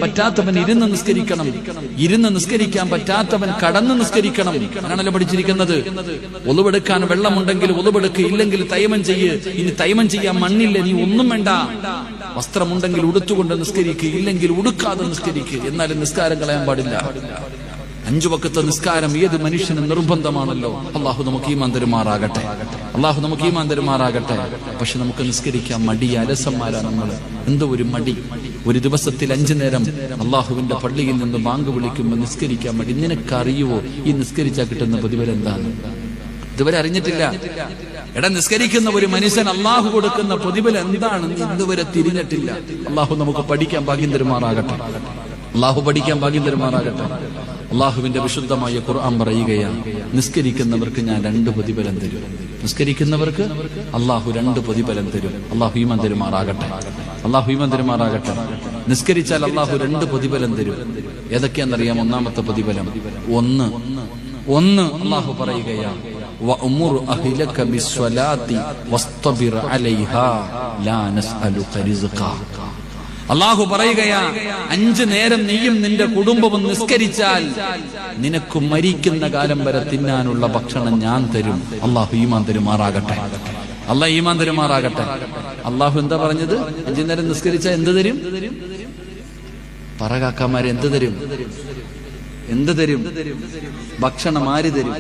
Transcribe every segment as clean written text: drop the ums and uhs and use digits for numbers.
പറ്റാത്തവൻ ഇരുന്ന് നിസ്കരിക്കണം, ഇരുന്ന് നിസ്കരിക്കാൻ പറ്റാത്തവൻ കടന്ന് നിസ്കരിക്കണം. അങ്ങനെയാണല്ലോ പഠിച്ചിരിക്കുന്നത്. ഒളുവെടുക്കാൻ വെള്ളമുണ്ടെങ്കിൽ ഒളുവെടുക്ക്, ഇല്ലെങ്കിൽ തൈമം ചെയ്യ്. ഇനി തൈമം ചെയ്യാൻ മണ്ണില്ല, നീ ഒന്നും വേണ്ട. വസ്ത്രമുണ്ടെങ്കിൽ ഉടുത്തുകൊണ്ട് നിസ്കരിക്കുക, ഇല്ലെങ്കിൽ ഉടുക്കാതെ നിസ്കരിക്കുക. എന്നാലും നിസ്കാരം കളയാൻ പാടില്ല. 5 വക്തത്തെ നിസ്കാരം ഏത് മനുഷ്യനും നിർബന്ധമാണല്ലോ. അള്ളാഹു നമുക്ക് ഈമാൻ തരുമാറാകട്ടെ, അള്ളാഹു നമുക്ക് ഈമാൻ തരുമാറാകട്ടെ. പക്ഷെ നമുക്ക് നിസ്കരിക്കാൻ മടി, അലസന്മാരാ നമ്മൾ. എന്തോ ഒരു മടി. ഒരു ദിവസത്തിൽ 5 നേരം അള്ളാഹുവിന്റെ പള്ളിയിൽ നിന്ന് ബാങ്ക് വിളിക്കുമ്പോൾ നിസ്കരിക്കാൻ മടി. നിനക്കറിയുവോ ഈ നിസ്കരിച്ചാൽ കിട്ടുന്ന പ്രതിഫലം എന്താണ്? ഇതുവരെ അറിഞ്ഞിട്ടില്ല. എടാ, നിസ്കരിക്കുന്ന ഒരു മനുഷ്യൻ അള്ളാഹു കൊടുക്കുന്ന പ്രതിഫലം എന്താണെന്ന് ഇതുവരെ തിരിഞ്ഞിട്ടില്ല. അള്ളാഹു നമുക്ക് പഠിക്കാൻ ഭാഗ്യം തരുമാറാകട്ടെ, അള്ളാഹു പഠിക്കാൻ ഭാഗ്യം തരുമാറാകട്ടെ. അള്ളാഹുവിന്റെ വിശുദ്ധമായ ഖുർആൻ പറയുകയാണ്, നിസ്കരിക്കുന്നവർക്ക് ഞാൻ 2 പ്രതിഫലം തരും. നിസ്കരിക്കുന്നവർക്ക് അള്ളാഹു 2 പ്രതിഫലം തരും. അള്ളാഹു ഈമാൻ തരുമാറാകട്ടെ, അള്ളാഹു ഈമാൻ തരുമാറാകട്ടെ. നിസ്കരിച്ചാൽ അള്ളാഹു 2 പ്രതിഫലം തരും. ഏതൊക്കെയാണെന്നറിയാം? ഒന്നാമത്തെ പ്രതിഫലം, ഒന്ന് അള്ളാഹു പറയുകയാണ്, വഅ്മുർ അഹ്ലക ബിസ്സലാത്തി വസ്തബിർ അലൈഹാ ലാ നസ്അലുക റിസ്ഖാ. അള്ളാഹു പറയുകയാ, 5 നേരം നീയും നിന്റെ കുടുംബവും നിസ്കരിച്ചാൽ നിനക്ക് മരിക്കുന്ന കാലം വരെ തിന്നാനുള്ള ഭക്ഷണം ഞാൻ തരും. അള്ളാഹു ഈമാൻ തരുമാറാകട്ടെ, അള്ളാഹു ഈമാൻ തരുമാറാകട്ടെ. അള്ളാഹു എന്താ പറഞ്ഞത്? 5 നേരം നിസ്കരിച്ചാൽ എന്ത് തരും? പറകാക്കാമാരെ, എന്ത് തരും? എന്ത് തരും? ഭക്ഷണം ആര് തരും?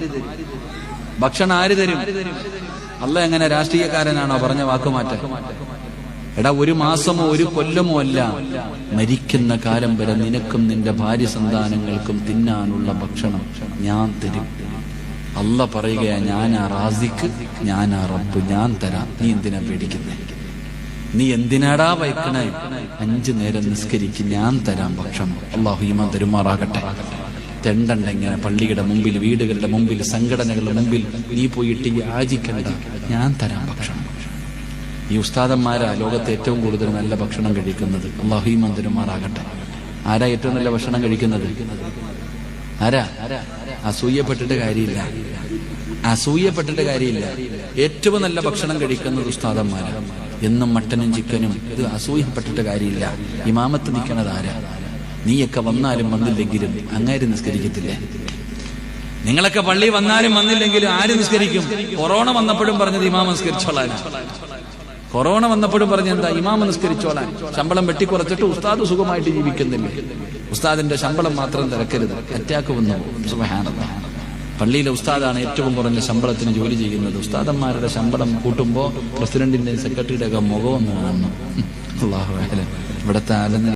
ഭക്ഷണം ആര് തരും? അള്ളാഹ് എങ്ങനെ രാഷ്ട്രീയക്കാരനാണോ പറഞ്ഞ വാക്കുമാറ്റം? എടാ, 1 മാസമോ 1 കൊല്ലമോ അല്ല, മരിക്കുന്ന കാലം വരെ നിനക്കും നിന്റെ ഭാര്യ സന്താനങ്ങൾക്കും തിന്നാനുള്ള ഭക്ഷണം ഞാൻ തരും. അള്ളാഹ് പറയുകയാ, ഞാനാ റാസിക്ക്, ഞാനാ റബ്ബ്, ഞാൻ തരാം. നീ എന്തിനാ പേടിക്കുന്നേ? നീ എന്തിനാടാ വയ്ക്കണേ? 5 നേരം നിസ്കരിക്ക്, ഞാൻ തരാം ഭക്ഷണം. അള്ളാഹു ഈമാൻ തരുമാറാകട്ടെ. തെണ്ടണ്ട ഇങ്ങനെ പള്ളിയുടെ മുമ്പിൽ, വീടുകളുടെ മുമ്പിൽ, സംഘടനകളുടെ മുമ്പിൽ നീ പോയിട്ട് യാചിക്കണ്ട, ഞാൻ തരാം ഭക്ഷണം. ഈ ഉസ്താദന്മാരാ ലോകത്ത് ഏറ്റവും കൂടുതൽ നല്ല ഭക്ഷണം കഴിക്കുന്നത്. അല്ലാഹു ഈമാൻ തരുമാറാകട്ടെ. ആരാ ഏറ്റവും നല്ല ഭക്ഷണം കഴിക്കുന്നത്? ആരാ? അസൂയപ്പെട്ടിട്ട് കാര്യമില്ല, അസൂയപ്പെട്ടിട്ട് കാര്യമില്ല. ഏറ്റവും നല്ല ഭക്ഷണം കഴിക്കുന്നത് ഉസ്താദന്മാരാ. എന്നും മട്ടനും ചിക്കനും. ഇത് അസൂയപ്പെട്ടിട്ട് കാര്യമില്ല. ഇമാമത്ത് നിൽക്കണത് ആരാ? നീയൊക്കെ വന്നാലും വന്നില്ലെങ്കിലും അങ്ങാര് നിസ്കരിക്കത്തില്ലേ? നിങ്ങളൊക്കെ പള്ളി വന്നാലും വന്നില്ലെങ്കിലും ആര് നിസ്കരിക്കും? കൊറോണ വന്നപ്പോഴും പറഞ്ഞത് ഇമാമ നിസ്കരിച്ചോളാൻ. കൊറോണ വന്നപ്പോഴും പറഞ്ഞ എന്താ? ഇമാമ നിസ്കരിച്ചോളാൻ. ശമ്പളം വെട്ടിക്കുറച്ചിട്ട് ഉസ്താദ് സുഖമായിട്ട് ജീവിക്കുന്നില്ലേ? ഉസ്താദിന്റെ ശമ്പളം മാത്രം തിരക്കരുത്, അറ്റാക്ക് വന്നു. സുബ്ഹാനല്ലാഹ്. പള്ളിയിലെ ഉസ്താദാണ് ഏറ്റവും കുറഞ്ഞ ശമ്പളത്തിന് ജോലി ചെയ്യുന്നത്. ഉസ്താദന്മാരുടെ ശമ്പളം കൂട്ടുമ്പോൾ പ്രസിഡന്റിന്റെ സെക്രട്ടറിയുടെ ഒക്കെ മുഖം കാണണം. അല്ലാഹു അക്ബർ. ഇവിടുത്തെ ആലെന്ന്